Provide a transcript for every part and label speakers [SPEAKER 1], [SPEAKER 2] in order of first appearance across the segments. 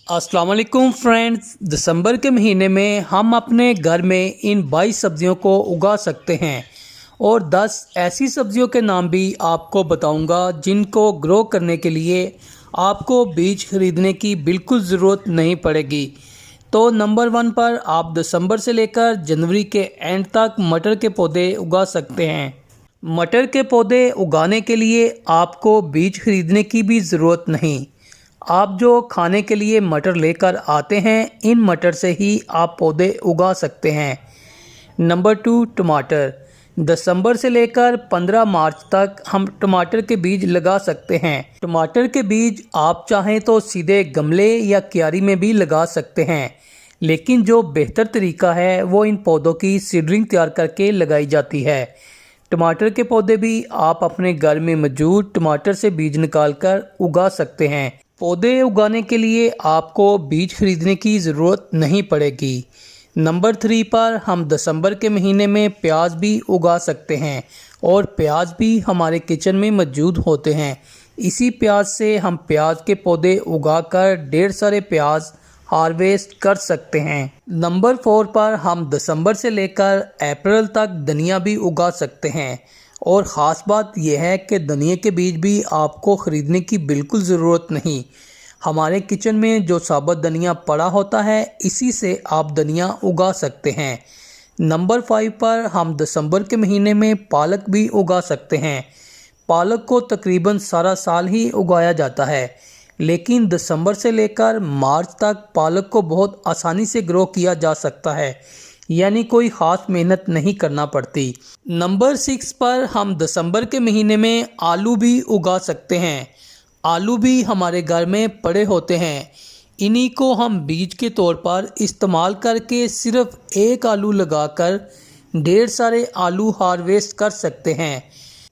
[SPEAKER 1] अस्सलाम वालेकुम फ्रेंड्स। दिसंबर के महीने में हम अपने घर में इन 22 सब्जियों को उगा सकते हैं और 10 ऐसी सब्जियों के नाम भी आपको बताऊंगा जिनको ग्रो करने के लिए आपको बीज खरीदने की बिल्कुल ज़रूरत नहीं पड़ेगी। तो नंबर 1 पर आप दिसंबर से लेकर जनवरी के एंड तक मटर के पौधे उगा सकते हैं। मटर के पौधे उगाने के लिए आपको बीज खरीदने की भी ज़रूरत नहीं। आप जो खाने के लिए मटर लेकर आते हैं इन मटर से ही आप पौधे उगा सकते हैं। नंबर 2 टमाटर। दिसंबर से लेकर 15 मार्च तक हम टमाटर के बीज लगा सकते हैं। टमाटर के बीज आप चाहें तो सीधे गमले या क्यारी में भी लगा सकते हैं, लेकिन जो बेहतर तरीका है वो इन पौधों की सीडलिंग तैयार करके लगाई जाती है। टमाटर के पौधे भी आप अपने घर में मौजूद टमाटर से बीज निकालकर उगा सकते हैं। पौधे उगाने के लिए आपको बीज खरीदने की ज़रूरत नहीं पड़ेगी। नंबर 3 पर हम दिसंबर के महीने में प्याज भी उगा सकते हैं और प्याज भी हमारे किचन में मौजूद होते हैं। इसी प्याज से हम प्याज के पौधे उगाकर ढेर सारे प्याज हार्वेस्ट कर सकते हैं। नंबर 4 पर हम दिसंबर से लेकर अप्रैल तक धनिया भी उगा सकते हैं और ख़ास बात यह है कि धनिया के बीज भी आपको ख़रीदने की बिल्कुल ज़रूरत नहीं। हमारे किचन में जो साबुत धनिया पड़ा होता है इसी से आप धनिया उगा सकते हैं। नंबर 5 पर हम दिसंबर के महीने में पालक भी उगा सकते हैं। पालक को तकरीबन सारा साल ही उगाया जाता है, लेकिन दिसंबर से लेकर मार्च तक पालक को बहुत आसानी से ग्रो किया जा सकता है, यानी कोई ख़ास मेहनत नहीं करना पड़ती। नंबर 6 पर हम दिसंबर के महीने में आलू भी उगा सकते हैं। आलू भी हमारे घर में पड़े होते हैं, इन्हीं को हम बीज के तौर पर इस्तेमाल करके सिर्फ एक आलू लगाकर ढेर सारे आलू हार्वेस्ट कर सकते हैं।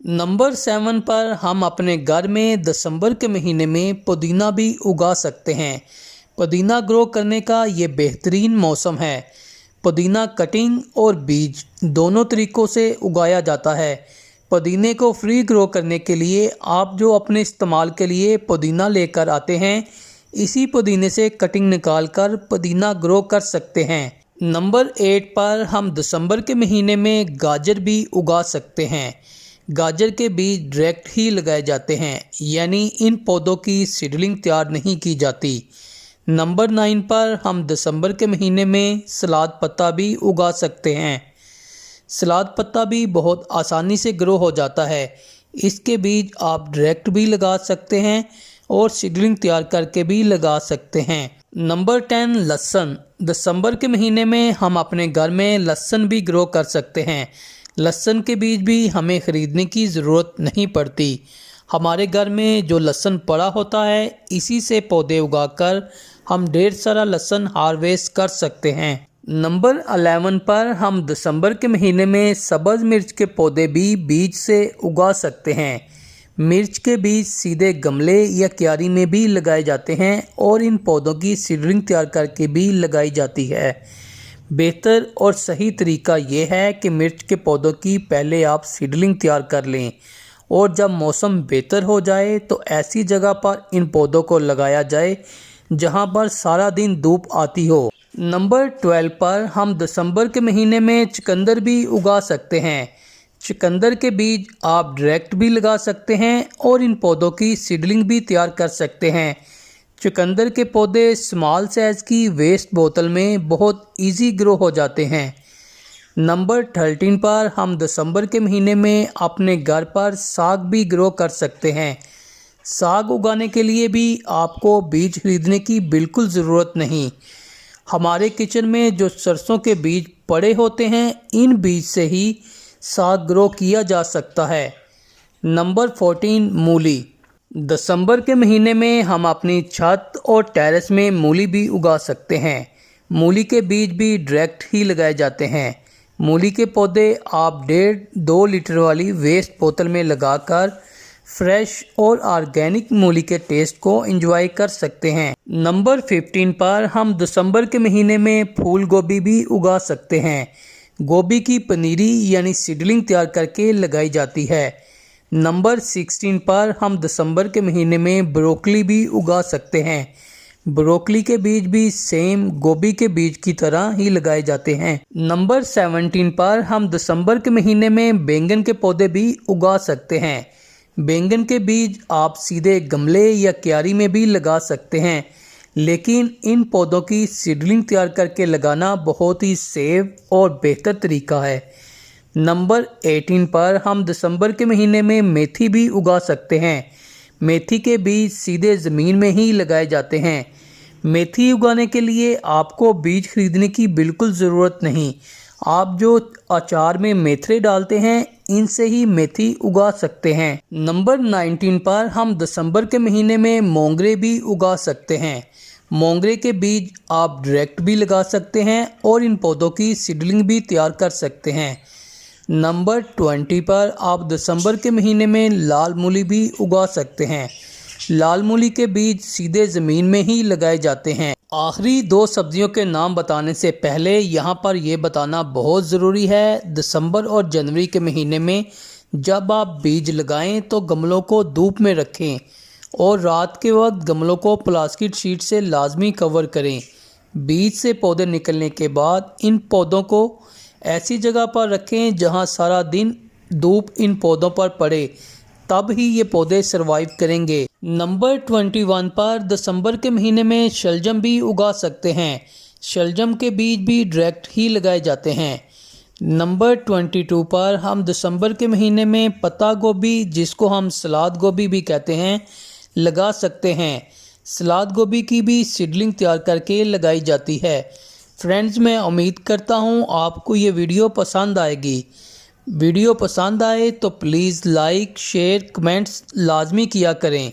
[SPEAKER 1] नंबर 7 पर हम अपने घर में दिसंबर के महीने में पुदीना भी उगा सकते हैं। पुदीना ग्रो करने का ये बेहतरीन मौसम है। पुदीना कटिंग और बीज दोनों तरीक़ों से उगाया जाता है। पुदीने को फ्री ग्रो करने के लिए आप जो अपने इस्तेमाल के लिए पुदीना लेकर आते हैं इसी पुदीने से कटिंग निकाल कर पुदीना ग्रो कर सकते हैं। नंबर 8 पर हम दिसंबर के महीने में गाजर भी उगा सकते हैं। गाजर के बीज डायरेक्ट ही लगाए जाते हैं, यानी इन पौधों की सीडलिंग तैयार नहीं की जाती। नंबर 9 पर हम दिसंबर के महीने में सलाद पत्ता भी उगा सकते हैं। सलाद पत्ता भी बहुत आसानी से ग्रो हो जाता है। इसके बीज आप डायरेक्ट भी लगा सकते हैं और सीडलिंग तैयार करके भी लगा सकते हैं। नंबर 10 लहसुन। दिसंबर के महीने में हम अपने घर में लहसुन भी ग्रो कर सकते हैं। लहसुन के बीज भी हमें ख़रीदने की ज़रूरत नहीं पड़ती। हमारे घर में जो लहसुन पड़ा होता है इसी से पौधे उगाकर हम ढेर सारा लहसुन हार्वेस्ट कर सकते हैं। नंबर 11 पर हम दिसंबर के महीने में सब्ज़ मिर्च के पौधे भी बीज से उगा सकते हैं। मिर्च के बीज सीधे गमले या क्यारी में भी लगाए जाते हैं और इन पौधों की सीडलिंग तैयार करके भी लगाई जाती है। बेहतर और सही तरीका ये है कि मिर्च के पौधों की पहले आप सीडलिंग तैयार कर लें और जब मौसम बेहतर हो जाए तो ऐसी जगह पर इन पौधों को लगाया जाए जहां पर सारा दिन धूप आती हो। नंबर 12 पर हम दिसंबर के महीने में चुकंदर भी उगा सकते हैं। चुकंदर के बीज आप डायरेक्ट भी लगा सकते हैं और इन पौधों की सीडलिंग भी तैयार कर सकते हैं। चुकंदर के पौधे स्मॉल साइज़ की वेस्ट बोतल में बहुत इजी ग्रो हो जाते हैं। नंबर 13 पर हम दिसंबर के महीने में अपने घर पर साग भी ग्रो कर सकते हैं। साग उगाने के लिए भी आपको बीज खरीदने की बिल्कुल ज़रूरत नहीं। हमारे किचन में जो सरसों के बीज पड़े होते हैं इन बीज से ही साग ग्रो किया जा सकता है। नंबर 14 मूली। दिसंबर के महीने में हम अपनी छत और टेरेस में मूली भी उगा सकते हैं। मूली के बीज भी डायरेक्ट ही लगाए जाते हैं। मूली के पौधे आप 1.5-2 लीटर वाली वेस्ट बोतल में लगाकर फ्रेश और ऑर्गेनिक मूली के टेस्ट को एंजॉय कर सकते हैं। नंबर 15 पर हम दिसंबर के महीने में फूल गोभी भी उगा सकते हैं। गोभी की पनीरी यानी सीडलिंग तैयार करके लगाई जाती है। नंबर 16 पर हम दिसंबर के महीने में ब्रोकली भी उगा सकते हैं। ब्रोकली के बीज भी सेम गोभी के बीज की तरह ही लगाए जाते हैं। नंबर 17 पर हम दिसंबर के महीने में बैंगन के पौधे भी उगा सकते हैं। बैंगन के बीज आप सीधे गमले या क्यारी में भी लगा सकते हैं, लेकिन इन पौधों की सीडलिंग तैयार करके लगाना बहुत ही सेफ और बेहतर तरीका है। नंबर 18 पर हम दिसंबर के महीने में मेथी भी उगा सकते हैं। मेथी के बीज सीधे ज़मीन में ही लगाए जाते हैं। मेथी उगाने के लिए आपको बीज खरीदने की बिल्कुल ज़रूरत नहीं। आप जो अचार में मेथरे डालते हैं, इनसे ही मेथी उगा सकते हैं। नंबर 19 पर हम दिसंबर के महीने में मोंगरे भी उगा सकते हैं। मोंगरे के बीज आप डायरेक्ट भी लगा सकते हैं और इन पौधों की सीडलिंग भी तैयार कर सकते हैं। नंबर 20 पर आप दिसंबर के महीने में लाल मूली भी उगा सकते हैं। लाल मूली के बीज सीधे ज़मीन में ही लगाए जाते हैं। आखिरी दो सब्जियों के नाम बताने से पहले यहाँ पर यह बताना बहुत ज़रूरी है, दिसंबर और जनवरी के महीने में जब आप बीज लगाएं तो गमलों को धूप में रखें और रात के वक्त गमलों को प्लास्टिक शीट से लाजमी कवर करें। बीज से पौधे निकलने के बाद इन पौधों को ऐसी जगह पर रखें जहां सारा दिन धूप इन पौधों पर पड़े, तब ही ये पौधे सरवाइव करेंगे। नंबर 21 पर दिसंबर के महीने में शलजम भी उगा सकते हैं। शलजम के बीज भी डायरेक्ट ही लगाए जाते हैं। नंबर 22 पर हम दिसंबर के महीने में पत्ता गोभी, जिसको हम सलाद गोभी भी कहते हैं, लगा सकते हैं। सलाद गोभी की भी सीडलिंग तैयार करके लगाई जाती है। फ्रेंड्स, मैं उम्मीद करता हूँ आपको ये वीडियो पसंद आएगी। वीडियो पसंद आए तो प्लीज़ लाइक, शेयर, कमेंट्स लाजमी किया करें।